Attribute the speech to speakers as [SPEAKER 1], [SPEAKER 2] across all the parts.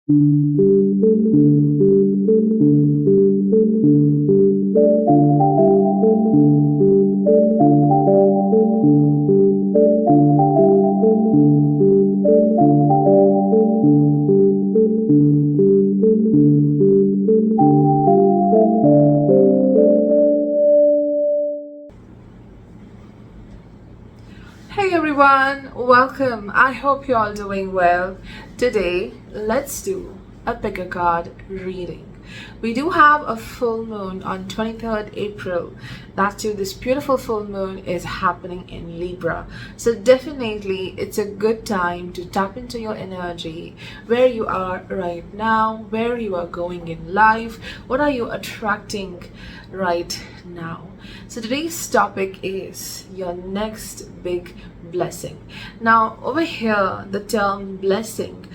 [SPEAKER 1] Hey everyone, welcome. I hope you're all doing well. Today, let's do a pick a card reading. We do have a full moon on 23rd April. That's too, this beautiful full moon is happening in Libra. So definitely it's a good time to tap into your energy, where you are right now, where you are going in life, what are you attracting right now. So today's topic is your next big blessing. Now over here, the term blessing,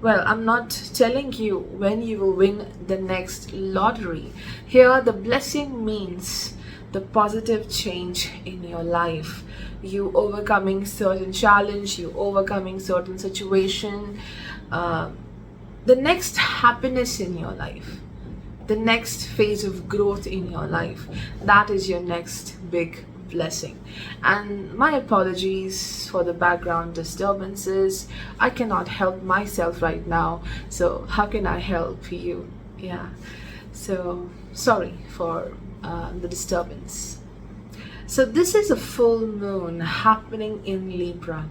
[SPEAKER 1] well, I'm not telling you when you will win the next lottery. Here the blessing means the positive change in your life, you overcoming certain challenge, you overcoming certain situation, the next happiness in your life, the next phase of growth in your life. That is your next big blessing. And my apologies for the background disturbances. I cannot help myself right now, so how can I help you? Yeah, so sorry for the disturbance. So this is a full moon happening in Libra,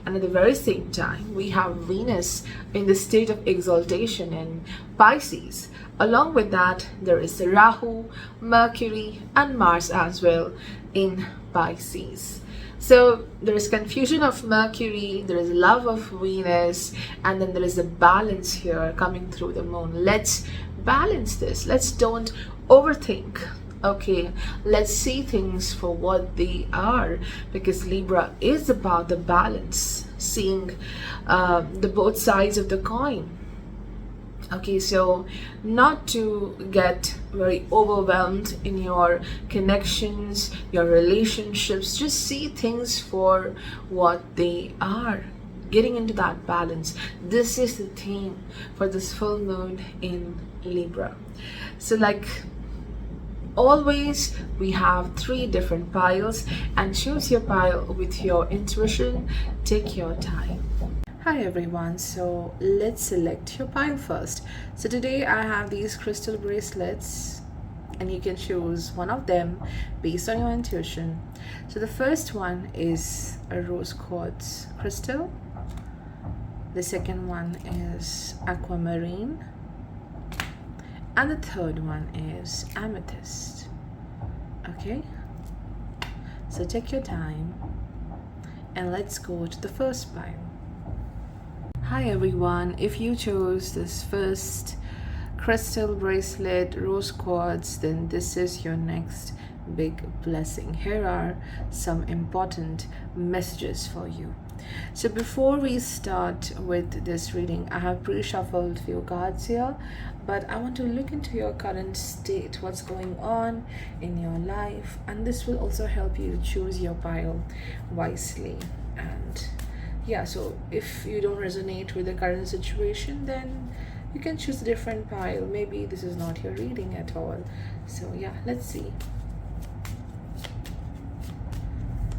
[SPEAKER 1] and at the very same time we have Venus in the state of exaltation in Pisces. Along with that, there is Rahu, Mercury and Mars as well in Pisces. So there is confusion of Mercury, there is love of Venus, and then there is a balance here coming through the moon. Let's balance this. Let's don't overthink. Okay, let's see things for what they are, because Libra is about the balance, seeing the both sides of the coin. Okay, so not to get very overwhelmed in your connections, your relationships. Just see things for what they are, getting into that balance. This is the theme for this full moon in Libra. So like always, we have 3 different piles, and choose your pile with your intuition. Take your time. Hi everyone, so let's select your pile first. So today I have these crystal bracelets, and you can choose one of them based on your intuition. So the first one is a rose quartz crystal, the second one is aquamarine, and the third one is amethyst. Okay, so take your time and let's go to the first pile. Hi everyone, if you chose this first crystal bracelet, rose quartz, then this is your next big blessing. Here are some important messages for you. So before we start with this reading, I have pre-shuffled few cards here, but I want to look into your current state, what's going on in your life, and this will also help you choose your pile wisely. And yeah, so if you don't resonate with the current situation, then you can choose a different pile. Maybe this is not your reading at all. So yeah, let's see.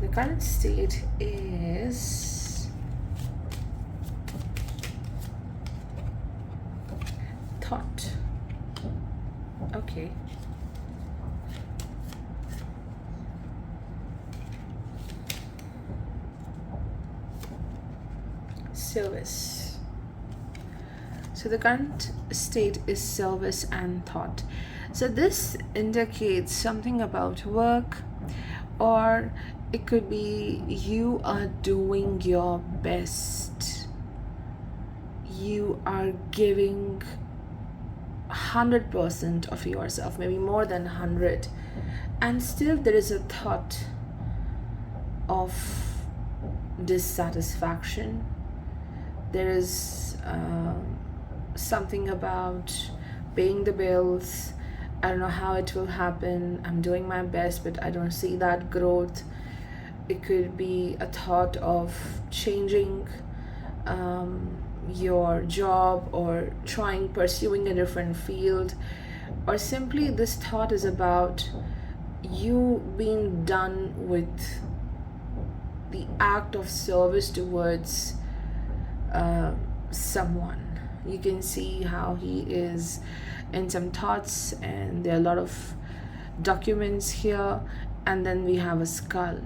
[SPEAKER 1] The current state is thought. Okay. Service. So the current state is service and thought. So this indicates something about work, or it could be you are doing your best. You are giving 100% of yourself, maybe more than 100, and still there is a thought of dissatisfaction. There is something about paying the bills. I don't know how it will happen. I'm doing my best, but I don't see that growth. It could be a thought of changing your job, or pursuing a different field, or simply this thought is about you being done with the act of service towards someone. You can see how he is in some thoughts, and there are a lot of documents here, and then we have a skull,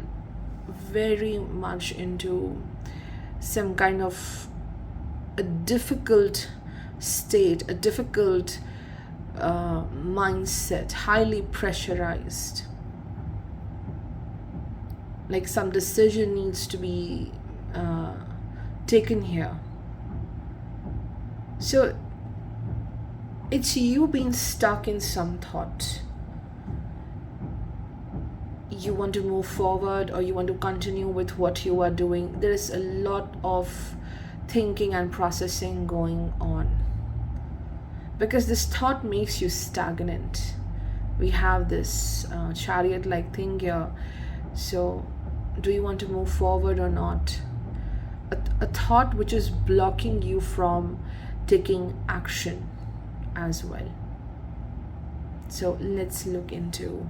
[SPEAKER 1] very much into some kind of a difficult state, a difficult mindset, highly pressurized, like some decision needs to be taken here. So it's you being stuck in some thought. You want to move forward, or you want to continue with what you are doing. There is a lot of thinking and processing going on, because this thought makes you stagnant. We have this chariot like thing here. So do you want to move forward or not? A thought which is blocking you from taking action as well. So let's look into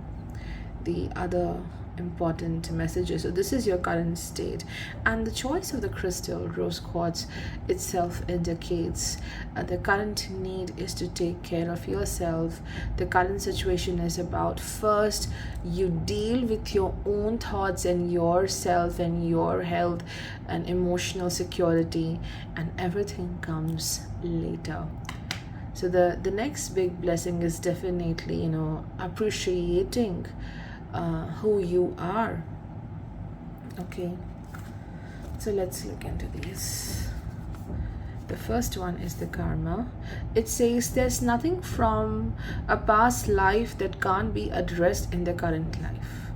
[SPEAKER 1] the other important messages. So this is your current state, and the choice of the crystal rose quartz itself indicates the current need is to take care of yourself. The current situation is about first you deal with your own thoughts and yourself and your health and emotional security, and everything comes later. So the next big blessing is definitely appreciating who you are. Okay, so let's look into these. The first one is the karma. It says there's nothing from a past life that can't be addressed in the current life.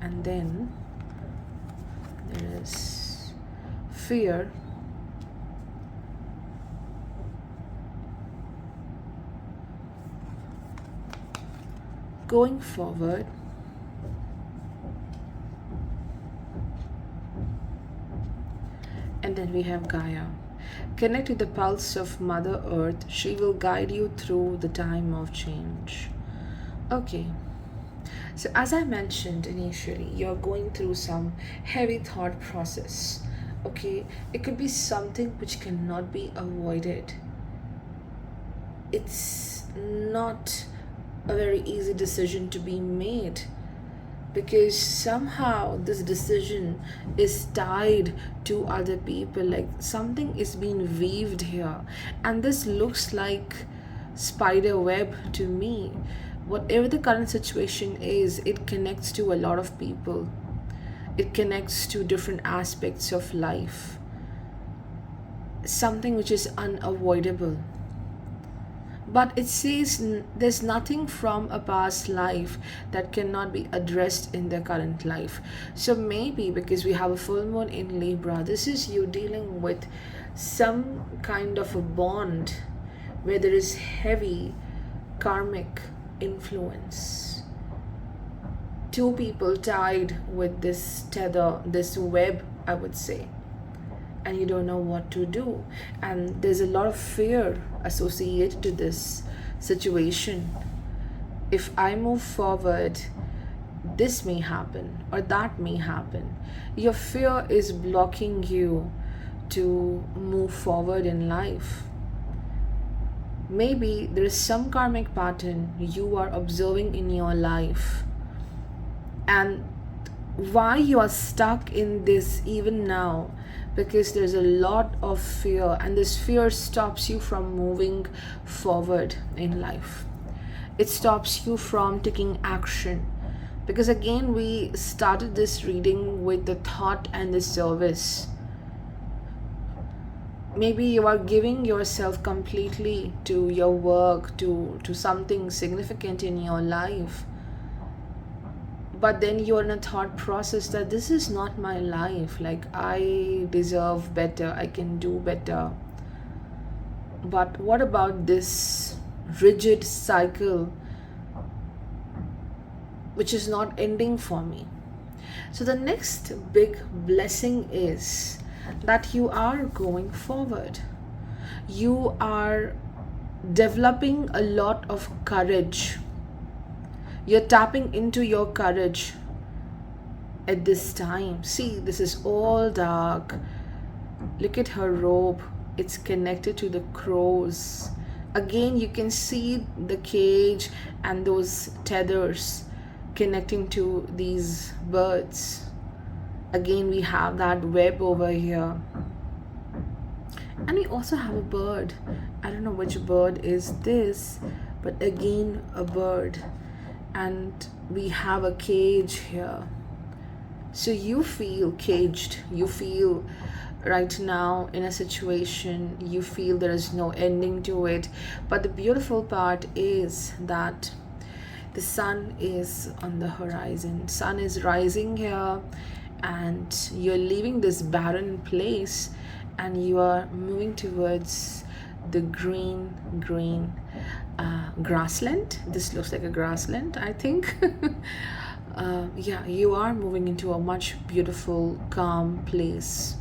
[SPEAKER 1] And then there is fear. Going forward, and then we have Gaia. Connect with the pulse of Mother Earth. She will guide you through the time of change. Okay, so as I mentioned initially, you're going through some heavy thought process. Okay, it could be something which cannot be avoided. It's not a very easy decision to be made, because somehow this decision is tied to other people, like something is being weaved here, and this looks like spider web to me. Whatever the current situation is, it connects to a lot of people, it connects to different aspects of life, something which is unavoidable. But it says there's nothing from a past life that cannot be addressed in the current life. So maybe because we have a full moon in Libra, this is you dealing with some kind of a bond where there is heavy karmic influence. Two people tied with this tether, this web, I would say, and you don't know what to do, and there's a lot of fear associated to this situation. If I move forward, this may happen or that may happen. Your fear is blocking you to move forward in life. Maybe there is some karmic pattern you are observing in your life, and why you are stuck in this even now, because there's a lot of fear, and this fear stops you from moving forward in life. It stops you from taking action, because again we started this reading with the thought and the service. Maybe you are giving yourself completely to your work, to something significant in your life, but then you're in a thought process that this is not my life, like I deserve better, I can do better. But what about this rigid cycle which is not ending for me? So the next big blessing is that you are going forward. You are developing a lot of courage. You're tapping into your courage at this time. See, this is all dark. Look at her robe. It's connected to the crows. Again, you can see the cage and those tethers connecting to these birds. Again, we have that web over here. And we also have a bird. I don't know which bird is this, but again, a bird. And we have a cage here. So you feel caged. You feel right now in a situation, you feel there is no ending to it. But the beautiful part is that the sun is on the horizon. Sun is rising here, and you're leaving this barren place and you are moving towards the green grassland. This looks like a grassland, I think. Yeah, you are moving into a much beautiful, calm place.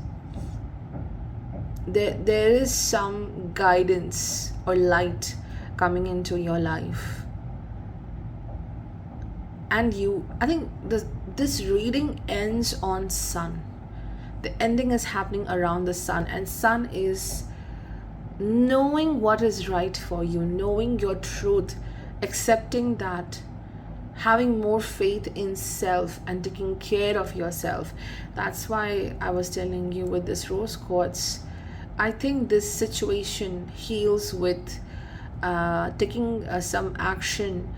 [SPEAKER 1] There is some guidance or light coming into your life. And I think this reading ends on sun. The ending is happening around the sun, and sun is knowing what is right for you, knowing your truth, accepting that, having more faith in self and taking care of yourself. That's why I was telling you with this rose quartz, I think this situation heals with taking some action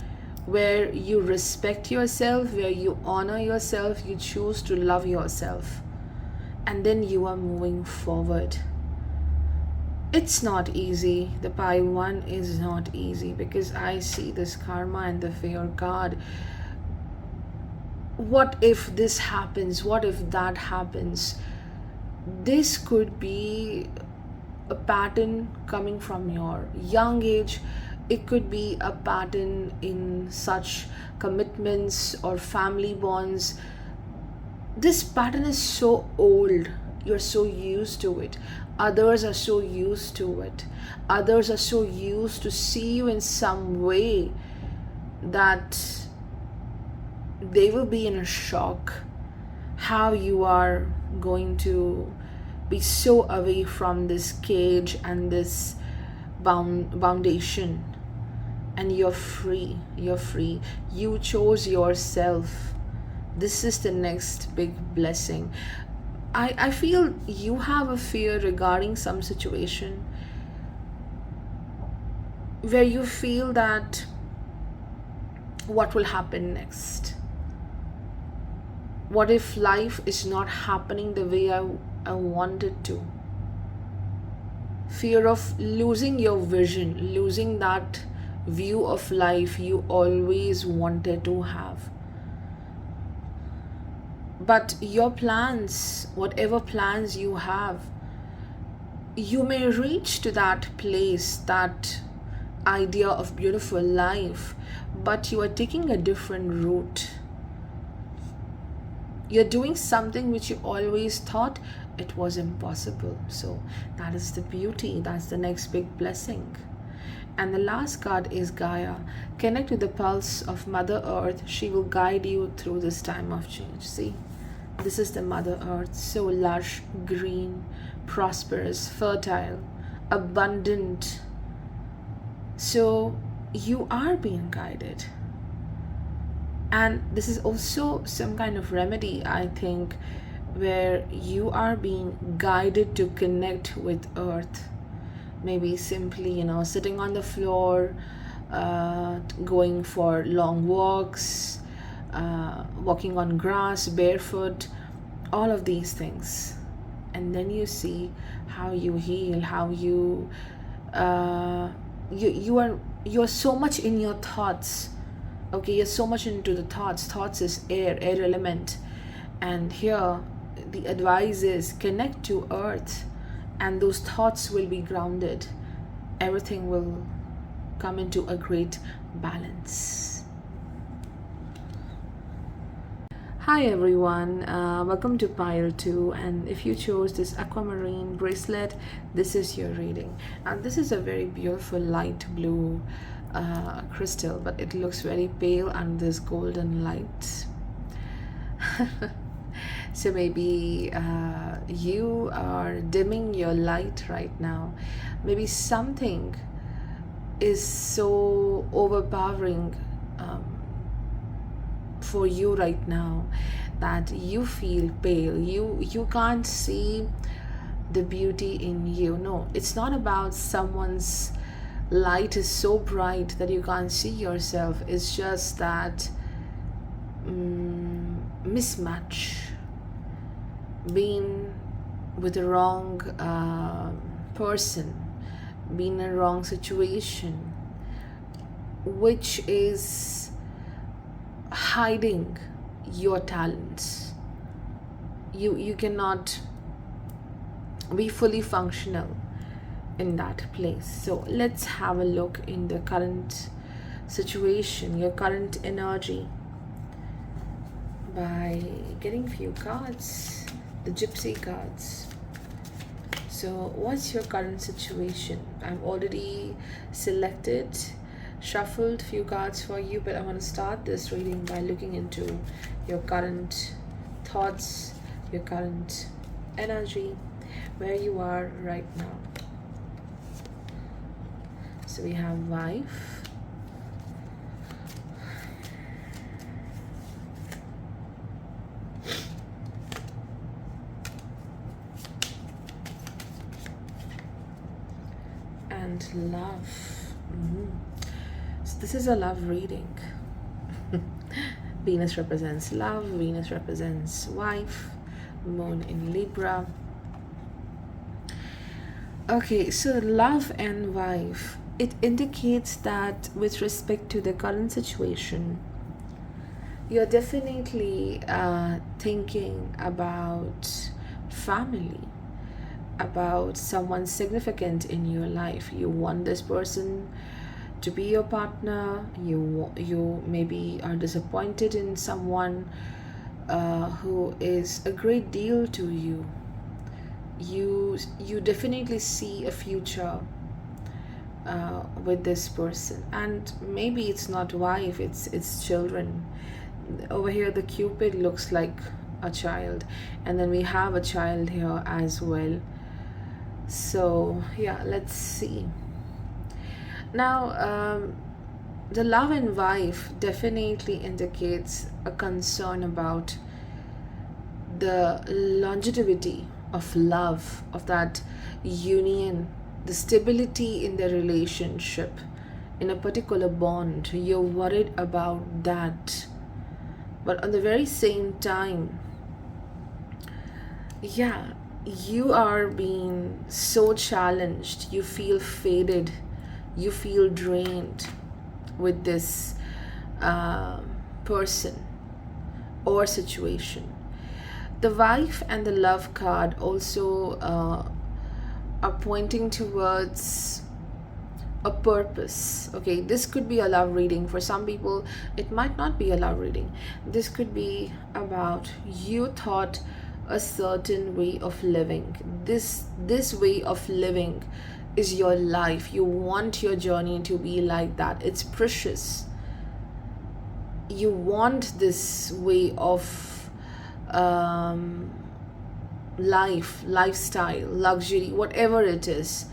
[SPEAKER 1] where you respect yourself, where you honor yourself, you choose to love yourself, and then you are moving forward. It's not easy. The Pi 1 is not easy, because I see this karma and the fear card. What if this happens? What if that happens? This could be a pattern coming from your young age. It could be a pattern in such commitments or family bonds. This pattern is so old. You're so used to it. Others are so used to it. Others are so used to see you in some way that they will be in a shock how you are going to be so away from this cage and this foundation, and you're free. You chose yourself. This is the next big blessing. I feel you have a fear regarding some situation where you feel that what will happen next? What if life is not happening the way I want it to? Fear of losing your vision, losing that view of life you always wanted to have. But your plans, whatever plans you have, you may reach to that place, that idea of beautiful life, but you are taking a different route. You're doing something which you always thought it was impossible. So that is the beauty. That's the next big blessing. And the last card is Gaia. Connect with the pulse of Mother Earth. She will guide you through this time of change. See, this is the Mother Earth. So lush, green, prosperous, fertile, abundant. So you are being guided. And this is also some kind of remedy, I think, where you are being guided to connect with Earth. Maybe simply, sitting on the floor, going for long walks, walking on grass, barefoot, all of these things. And then you see how you heal, how you're so much in your thoughts. Okay, you're so much into the thoughts. Thoughts is air element. And here, the advice is connect to Earth, and those thoughts will be grounded. Everything will come into a great balance. Hi everyone, welcome to pile 2, and if you chose this aquamarine bracelet, this is your reading. And this is a very beautiful light blue crystal, but it looks very pale under this golden light. So maybe you are dimming your light right now. Maybe something is so overpowering for you right now that you feel pale. You can't see the beauty in you. No, it's not about someone's light is so bright that you can't see yourself. It's just that mismatch, being with the wrong person, being in a wrong situation, which is hiding your talents. You cannot be fully functional in that place. So let's have a look in the current situation, your current energy, by getting few cards, the gypsy cards. So what's your current situation? I've already selected, shuffled few cards for you, but I want to start this reading by looking into your current thoughts, your current energy, where you are right now. So we have wife, and love. So this is a love reading. Venus represents love, Venus represents wife, moon in Libra. Okay, so love and wife, it indicates that with respect to the current situation, you're definitely thinking about family, about someone significant in your life. You want this person to be your partner. You maybe are disappointed in someone who is a great deal to you. You definitely see a future with this person, and maybe it's not wife, it's children. Over here the Cupid looks like a child, and then we have a child here as well. So yeah, let's see. Now the love and wife definitely indicates a concern about the longevity of love, of that union, the stability in the relationship, in a particular bond. You're worried about that, but at the very same time, yeah, you are being so challenged. You feel faded, you feel drained with this person or situation. The wife and the love card also are pointing towards a purpose. Okay, this could be a love reading. For some people it might not be a love reading. This could be about you thought a certain way of living. This way of living is your life. You want your journey to be like that. It's precious. You want this way of lifestyle, luxury, whatever it is.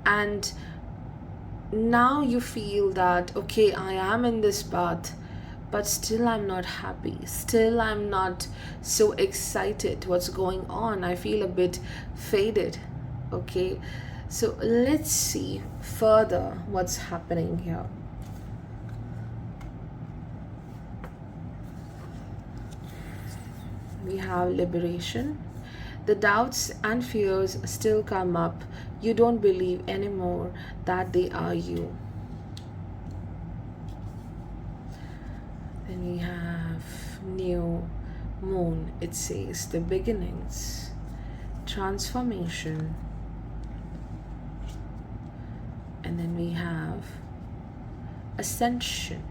[SPEAKER 1] And now you feel that, okay, I am in this path, but still I'm not happy. Still I'm not so excited. What's going on? I feel a bit faded. Okay, so let's see further what's happening here. We have liberation. The doubts and fears still come up. You don't believe anymore that they are you. Then we have new moon. It says the beginnings, transformation. And then we have ascension.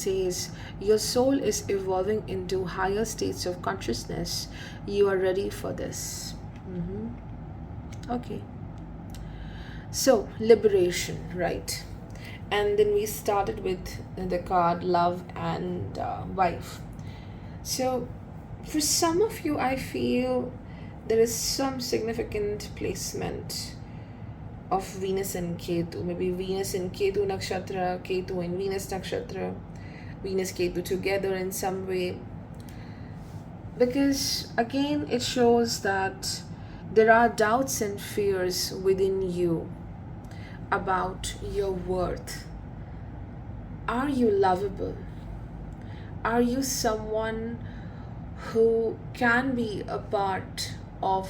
[SPEAKER 1] says your soul is evolving into higher states of consciousness. You are ready for this. Okay. So, liberation, right? And then we started with the card love and wife. So, for some of you, I feel there is some significant placement of Venus and Ketu. Maybe Venus in Ketu Nakshatra, Ketu in Venus Nakshatra, Venus Ketu together in some way. Because again, it shows that there are doubts and fears within you about your worth. Are you lovable? Are you someone who can be a part of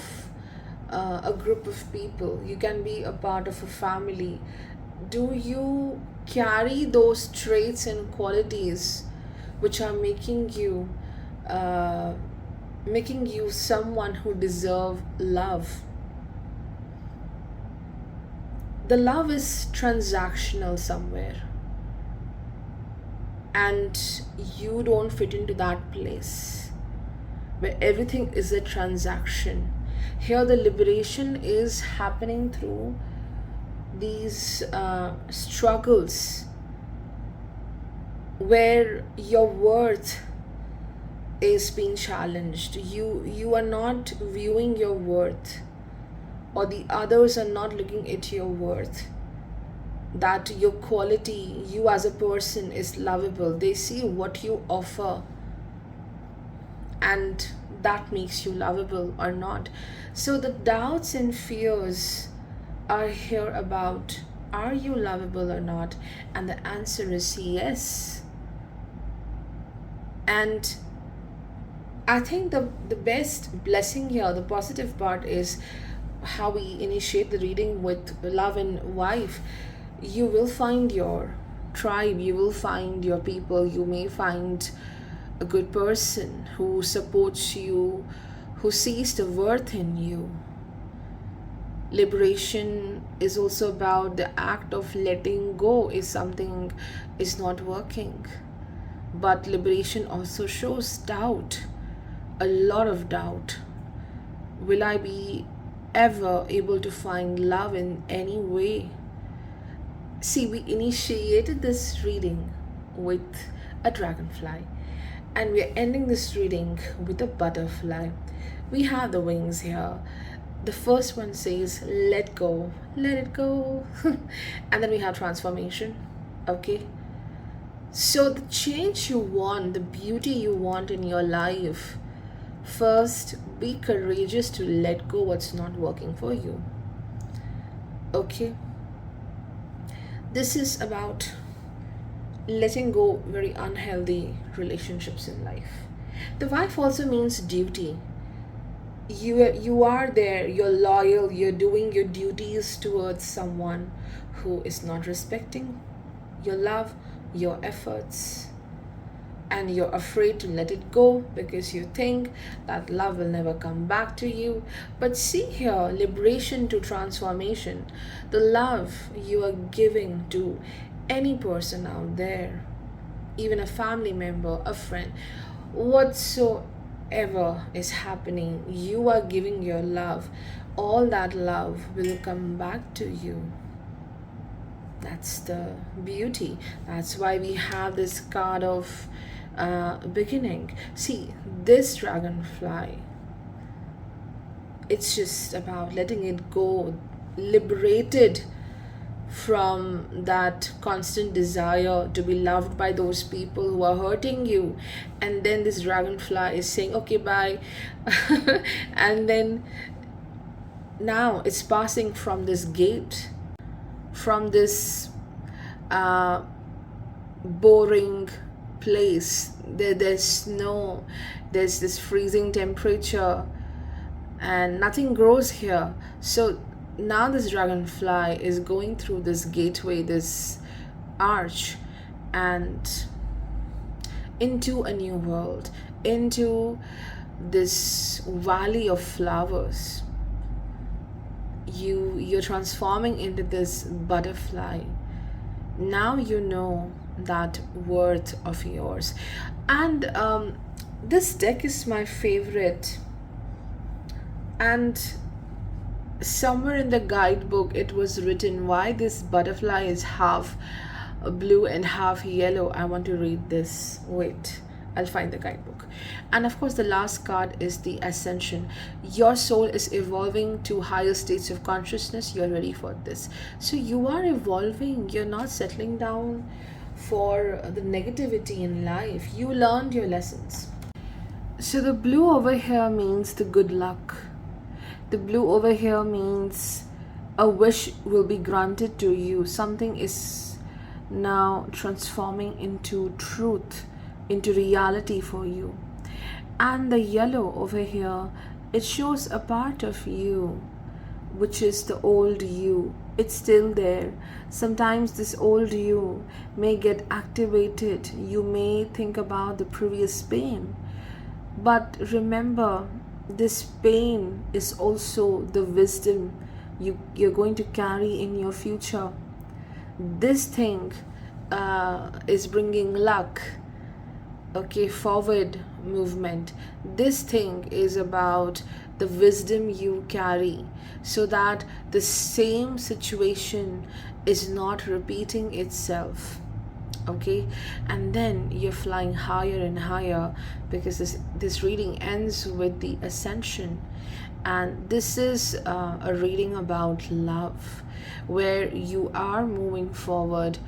[SPEAKER 1] a group of people? You can be a part of a family. Do you carry those traits and qualities which are making you someone who deserve love? The love is transactional somewhere, and you don't fit into that place where everything is a transaction. Here the liberation is happening through these struggles where your worth is being challenged. You are not viewing your worth, or the others are not looking at your worth, that your quality, you as a person, is lovable. They see what you offer, and that makes you lovable or not. So the doubts and fears are here about, are you lovable or not? And the answer is yes. And I think the best blessing here, the positive part, is how we initiate the reading with love and wife. You will find your tribe, you will find your people, you may find a good person who supports you, who sees the worth in you. Liberation is also about the act of letting go if something is not working. But liberation also shows doubt, a lot of doubt. Will I be ever able to find love in any way? See, we initiated this reading with a dragonfly, and we are ending this reading with a butterfly. We have the wings here. The first one says, let go, let it go. And then we have transformation. Okay. So the change you want, the beauty you want in your life, first be courageous to let go what's not working for you. Okay. This is about letting go very unhealthy relationships in life. The wife also means duty. You are there, you're loyal, you're doing your duties towards someone who is not respecting your love, your efforts, and you're afraid to let it go because you think that love will never come back to you. But see here, liberation to transformation. The love you are giving to any person out there, even a family member, a friend, whatsoever is happening, you are giving your love. All that love will come back to you. That's the beauty. That's why we have this card of beginning. See, this dragonfly, it's just about letting it go, liberated from that constant desire to be loved by those people who are hurting you. And then this dragonfly is saying, okay, bye. And then now it's passing from this gate, from this boring place. There's snow, there's this freezing temperature, and nothing grows here. So now this dragonfly is going through this gateway, this arch, and into a new world, into this valley of flowers. You're transforming into this butterfly. Now you know that worth of yours. And this deck is my favorite, and somewhere in the guidebook it was written why this butterfly is half blue and half yellow. I want to read this. Wait, I'll find the guidebook. And of course, the last card is the Ascension. Your soul is evolving to higher states of consciousness. You're ready for this. So you are evolving. You're not settling down for the negativity in life. You learned your lessons. So the blue over here means the good luck. The blue over here means a wish will be granted to you. Something is now transforming into truth, into reality for you. And the yellow over here, it shows a part of you, which is the old you. It's still there. Sometimes this old you may get activated. You may think about the previous pain. But remember, this pain is also the wisdom you're going to carry in your future. This thing is bringing luck, okay, forward movement. This thing is about the wisdom you carry, so that the same situation is not repeating itself. Okay, and then you're flying higher and higher, because this reading ends with the Ascension, and this is a reading about love, where you are moving forward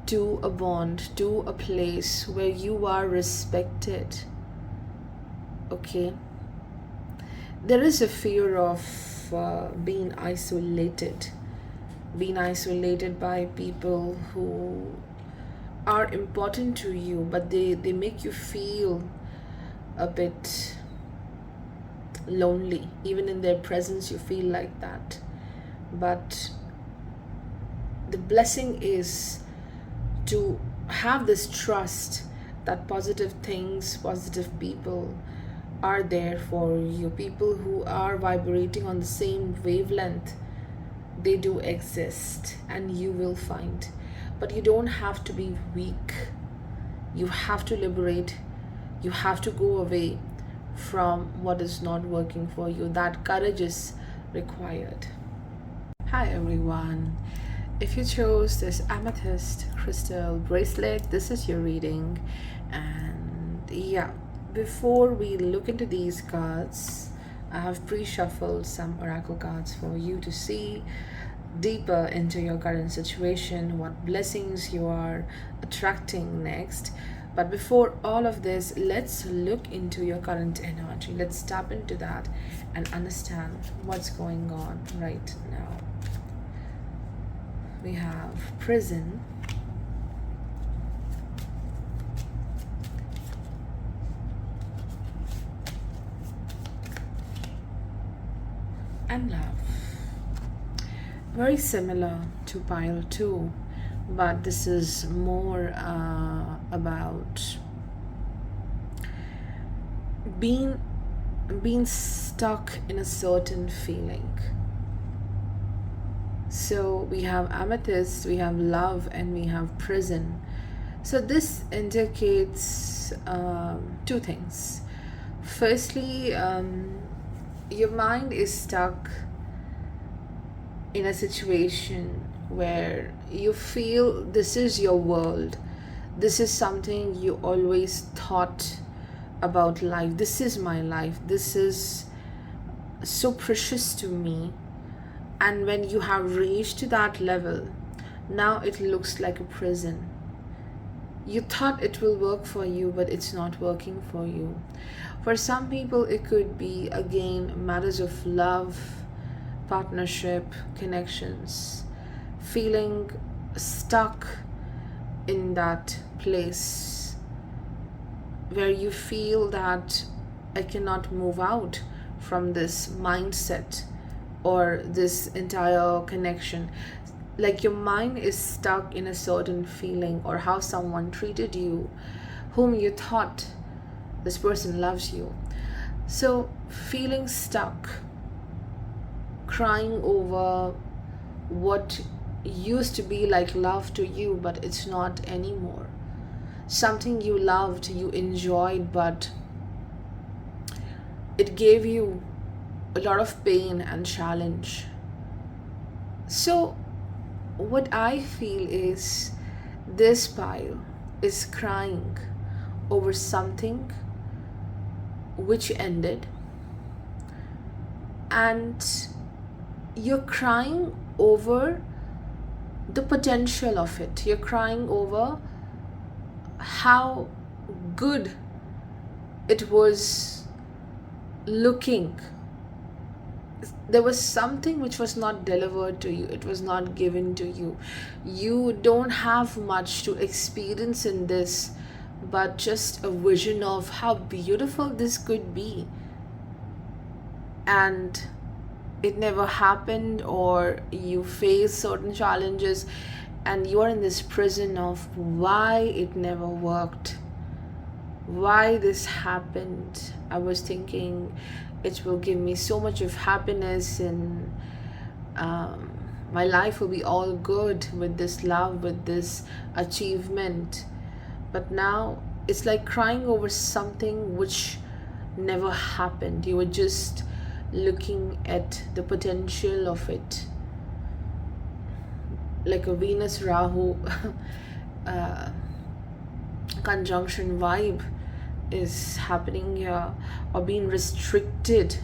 [SPEAKER 1] to a bond, to a place where you are respected. Okay, there is a fear of being isolated by people who are important to you, but they make you feel a bit lonely. Even in their presence you feel like that. But the blessing is to have this trust that positive things, positive people are there for you. People who are vibrating on the same wavelength, they do exist, and you will find. But you don't have to be weak. You have to liberate. You have to go away from what is not working for you. That courage is required. Hi everyone. If you chose this amethyst crystal bracelet, this is your reading. And yeah, before we look into these cards, I have pre-shuffled some oracle cards for you to see deeper into your current situation, what blessings you are attracting next. But before all of this, let's look into your current energy. Let's tap into that and understand what's going on right now. We have prison, and love. Very similar to pile 2, but this is more about being stuck in a certain feeling. So we have amethyst, we have love, and we have prison. So this indicates 2 things. Firstly, your mind is stuck in a situation where you feel this is your world. This is something you always thought about life. This is my life. This is so precious to me. And when you have reached that level, now it looks like a prison. You thought it will work for you, but it's not working for you. For some people, it could be, again, matters of love, partnership, connections, feeling stuck in that place where you feel that I cannot move out from this mindset or this entire connection. Like your mind is stuck in a certain feeling, or how someone treated you, whom you thought this person loves you. So feeling stuck, crying over what used to be like love to you, but it's not anymore. something you loved, you enjoyed, but it gave you a lot of pain and challenge. So, what I feel is this pile is crying over something which ended, and you're crying over the potential of it. You're crying over how good it was looking. There was something which was not delivered to you, it was not given to you. You don't have much to experience in this, but just a vision of how beautiful this could be. And it never happened, or you face certain challenges and you are in this prison of why it never worked, why this happened. I was thinking it will give me so much of happiness, and my life will be all good with this love, with this achievement. But now it's like crying over something which never happened. You were just looking at the potential of it, like a Venus Rahu conjunction vibe is happening here, or being restricted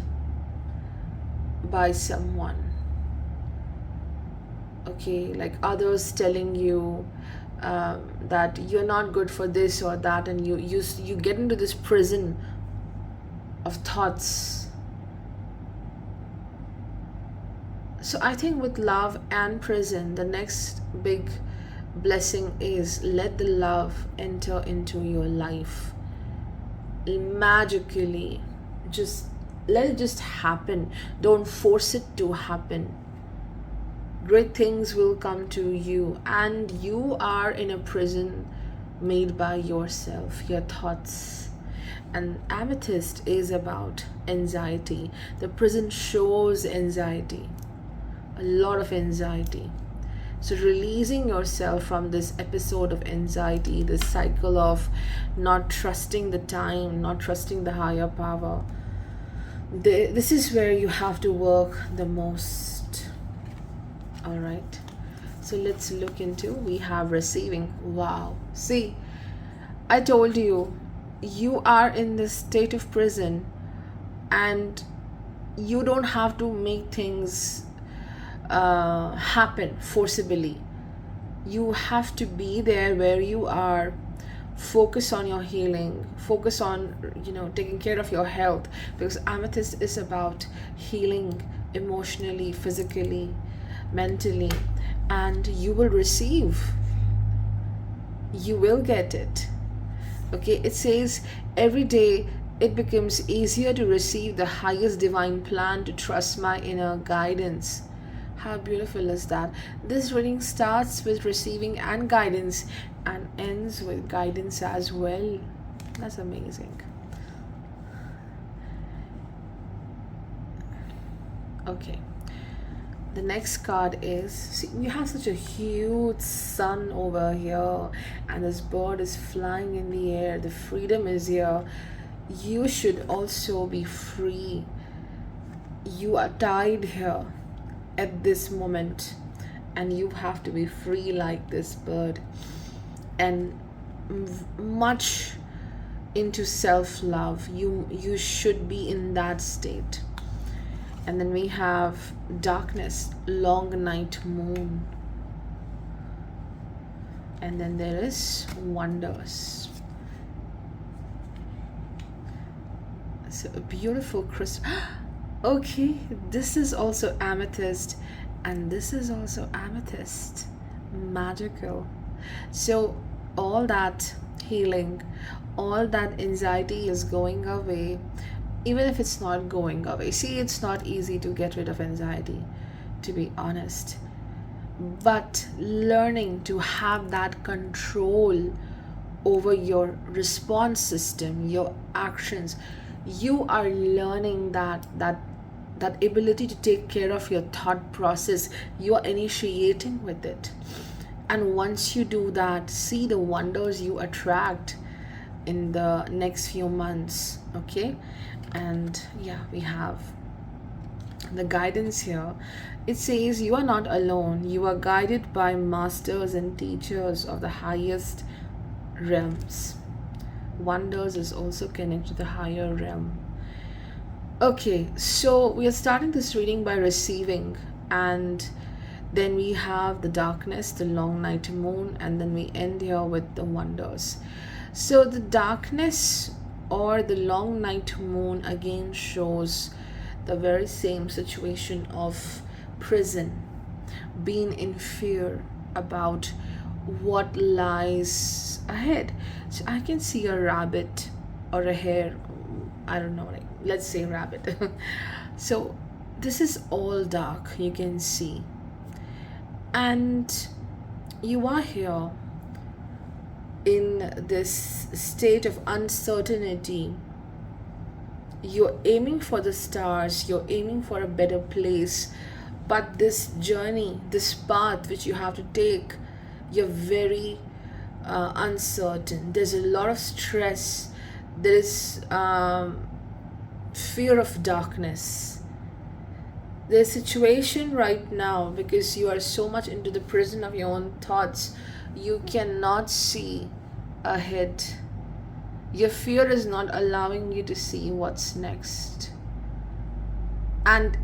[SPEAKER 1] by someone. Okay, like others telling you that you're not good for this or that, and you get into this prison of thoughts. So I think with love and prison, the next big blessing is let the love enter into your life magically. Just let it just happen. Don't force it to happen. Great things will come to you, and you are in a prison made by yourself, your thoughts. And amethyst is about anxiety. The prison shows anxiety, a lot of anxiety. So releasing yourself from this episode of anxiety, this cycle of not trusting the time, not trusting the higher power, this is where you have to work the most. All right, so let's look into, we have receiving. Wow, see, I told you, you are in this state of prison, and you don't have to make things happen forcibly. You have to be there where you are. Focus on your healing, focus on taking care of your health, because amethyst is about healing emotionally, physically, mentally, and you will receive, you will get it. Okay, it says every day it becomes easier to receive the highest divine plan, to trust my inner guidance. How beautiful is that? This reading starts with receiving and guidance and ends with guidance as well. That's amazing. Okay, the next card is, see, we have such a huge sun over here, and this bird is flying in the air. The freedom is here. You should also be free. You are tied here at this moment, and you have to be free like this bird, and much into self-love. You should be in that state. And then we have darkness, long night moon, and then there is wonders. So a beautiful crystal. Okay, this is also amethyst, and this is also amethyst. Magical. So all that healing, all that anxiety is going away. Even if it's not going away, see, it's not easy to get rid of anxiety, to be honest, but learning to have that control over your response system, your actions, you are learning that ability to take care of your thought process. You are initiating with it, And once you do that, see the wonders you attract in the next few months. Okay, and yeah, we have the guidance here. It says you are not alone, you are guided by masters and teachers of the highest realms. Wonders is also connected to the higher realm. Okay, so we are starting this reading by receiving, and then we have the darkness, the long night moon, and then we end here with the wonders. So the darkness or the long night moon again shows the very same situation of prison, being in fear about what lies ahead. So I can see a rabbit or a hare, I don't know, like let's say rabbit. So this is all dark, you can see, and you are here in this state of uncertainty. You're aiming for the stars, you're aiming for a better place, but this journey, this path which you have to take, you're very uncertain. There's a lot of stress, there is fear of darkness. The situation right now, because you are so much into the prison of your own thoughts, you cannot see ahead. Your fear is not allowing you to see what's next. And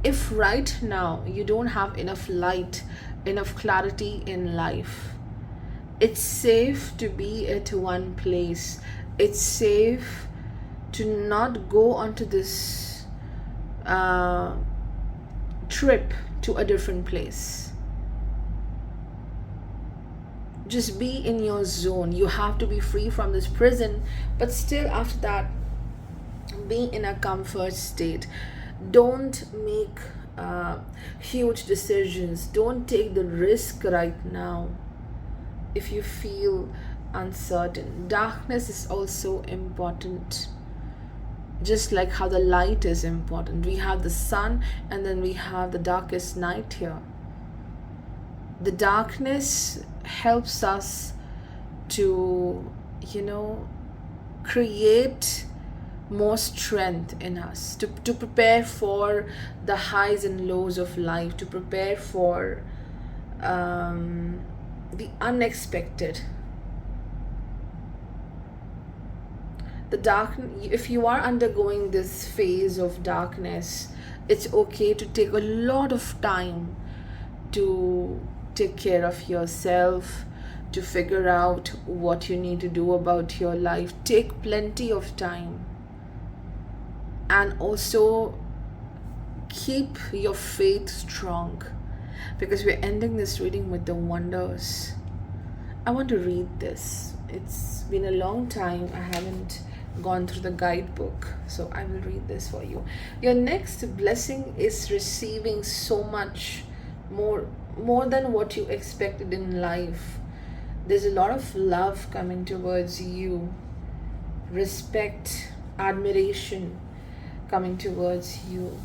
[SPEAKER 1] if right now you don't have enough light, enough clarity in life, it's safe to be at one place. It's safe to not go onto this trip to a different place. Just be in your zone. You have to be free from this prison, but still after that, be in a comfort state. Don't make huge decisions. Don't take the risk right now if you feel uncertain. Darkness is also important, just like how the light is important. We have the sun and then we have the darkest night here. The darkness helps us to, create more strength in us, to prepare for the highs and lows of life, to prepare for the unexpected. If you are undergoing this phase of darkness, it's okay to take a lot of time to take care of yourself, to figure out what you need to do about your life. Take plenty of time, and also keep your faith strong, because we're ending this reading with the wonders. I want to read this. It's been a long time I haven't gone through the guidebook, so I will read this for you. Your next blessing is receiving so much more than what you expected in life. There's a lot of love coming towards you, respect, admiration coming towards you.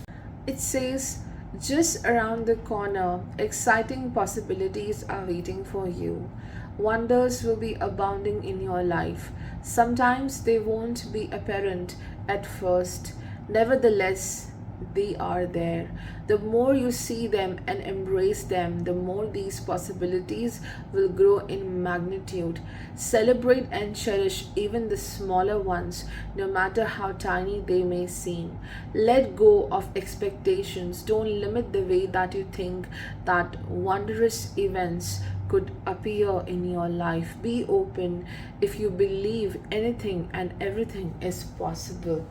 [SPEAKER 1] It says, just around the corner, exciting possibilities are waiting for you. Wonders will be abounding in your life. Sometimes they won't be apparent at first. Nevertheless, they are there. The more you see them and embrace them, the more these possibilities will grow in magnitude. Celebrate and cherish even the smaller ones, no matter how tiny they may seem. Let go of expectations. Don't limit the way that you think that wondrous events could appear in your life. Be open. If you believe, anything and everything is possible.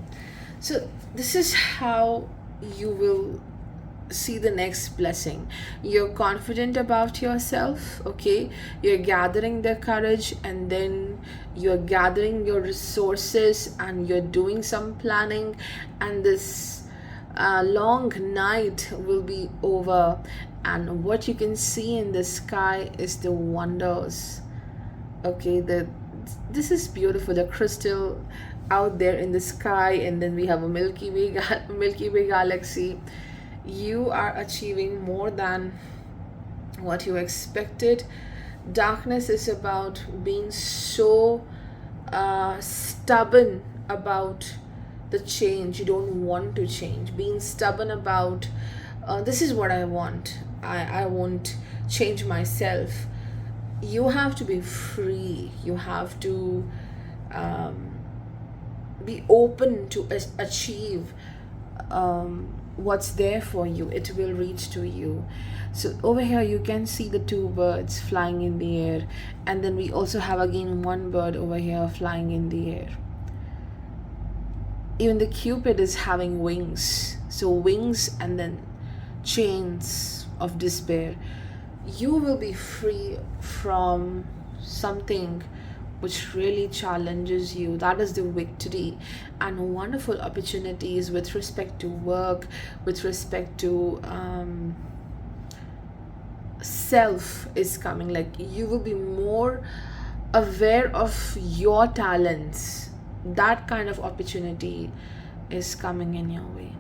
[SPEAKER 1] So this is how you will see the next blessing. You're confident about yourself, okay? You're gathering the courage, and then you're gathering your resources, and you're doing some planning, and this long night will be over, and what you can see in the sky is the wonders. Okay, this is beautiful. The crystal out there in the sky, and then we have a Milky Way galaxy. You are achieving more than what you expected. Darkness is about being so stubborn about the change. You don't want to change. Being stubborn about this is what I want. I won't change myself. You have to be free. You have to be open to achieve what's there for you. It will reach to you. So over here you can see the two birds flying in the air, and then we also have again one bird over here flying in the air. Even the Cupid is having wings. So wings and then chains of despair. You will be free from something which really challenges you. That is the victory, and wonderful opportunities with respect to work, with respect to self is coming. Like, you will be more aware of your talents. That kind of opportunity is coming in your way.